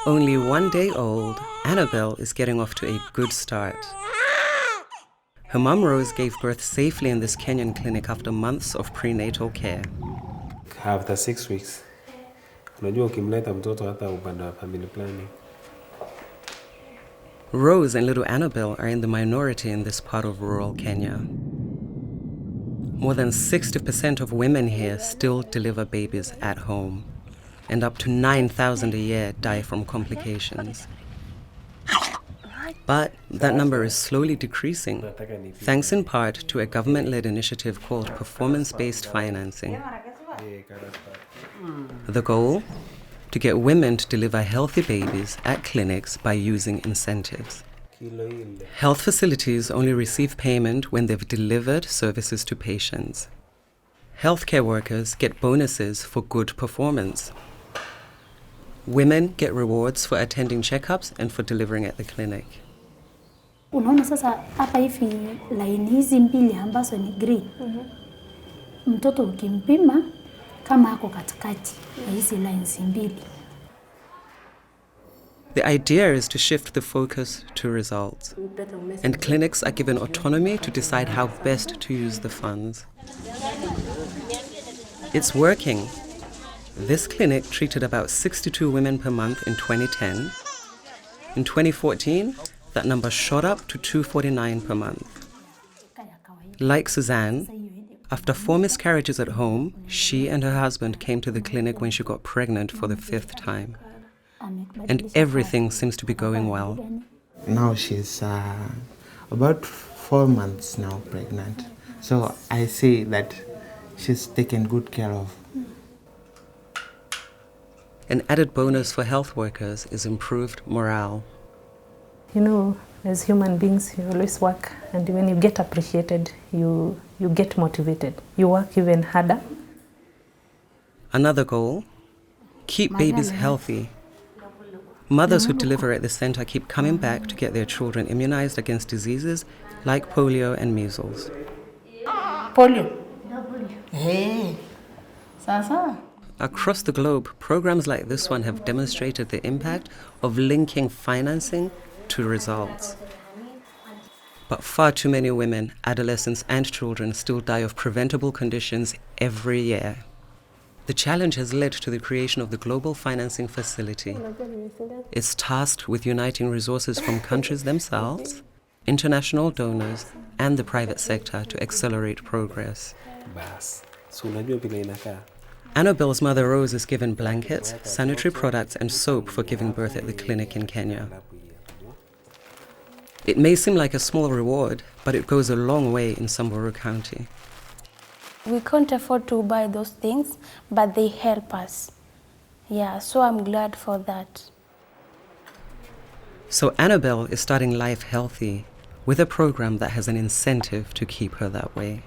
Only 1 day old, Annabelle is getting off to a good start. Her mum Rose gave birth safely in this Kenyan clinic after months of prenatal care. After 6 weeks, unajua ukimleta mtoto hata upande wa family planning. Rose and little Annabelle are in the minority in this part of rural Kenya. More than 60% of women here still deliver babies at home, and up to 9,000 a year die from complications. But that number is slowly decreasing, thanks in part to a government-led initiative called performance-based financing. The goal? To get women to deliver healthy babies at clinics by using incentives. Health facilities only receive payment when they've delivered services to patients. Healthcare workers get bonuses for good performance. Women get rewards for attending checkups and for delivering at the clinic. Unaona sasa hapa hivi line hizi mbili ambazo ni green. Mtoto ukimpima kama ako katikati ya hizi lines mbili. The idea is to shift the focus to results, and clinics are given autonomy to decide how best to use the funds. It's working. This clinic treated about 62 women per month in 2010. In 2014, that number shot up to 249 per month. Like Suzanne, after 4 miscarriages at home, she and her husband came to the clinic when she got pregnant for the 5th time. And everything seems to be going well. Now she's about 4 months now pregnant. So I say that she's taken good care of. An added bonus for health workers is improved morale. You know, as human beings, you always work, and when you get appreciated, you get motivated. You work even harder. Another goal? Keep babies healthy. Mothers who deliver at the center keep coming back to get their children immunized against diseases like polio and measles. Polio. Hey. Sasa. Across the globe, programs like this one have demonstrated the impact of linking financing to results. But far too many women, adolescents, and children still die of preventable conditions every year. The challenge has led to the creation of the Global Financing Facility. It's tasked with uniting resources from countries themselves, international donors, and the private sector to accelerate progress. Annabelle's mother Rose is given blankets, sanitary products, and soap for giving birth at the clinic in Kenya. It may seem like a small reward, but it goes a long way in Samburu County. We can't afford to buy those things, but they help us. Yeah, so I'm glad for that. So Annabelle is starting life healthy with a program that has an incentive to keep her that way.